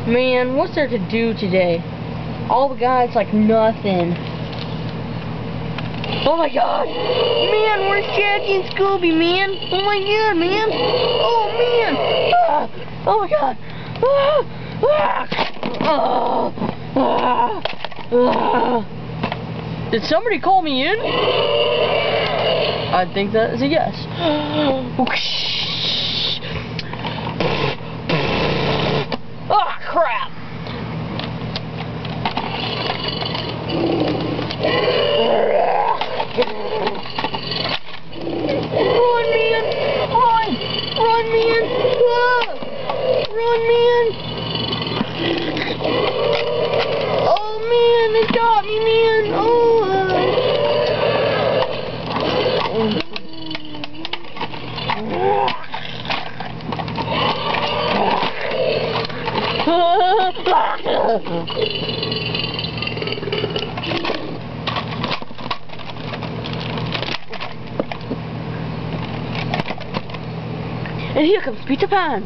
Man, what's there to do today? All we got is like nothing. Oh my god! Man, where's Jackie and Scooby, man? Oh my god, man! Oh man! Ah! Oh my god! Ah! Ah! Ah! Ah! Did somebody call me in? I think that is a yes. Ah, crap! Run, man! Run! Run, man! Ah! Run, man! Oh, man! They got me, man! Oh! And here comes Peter Pan.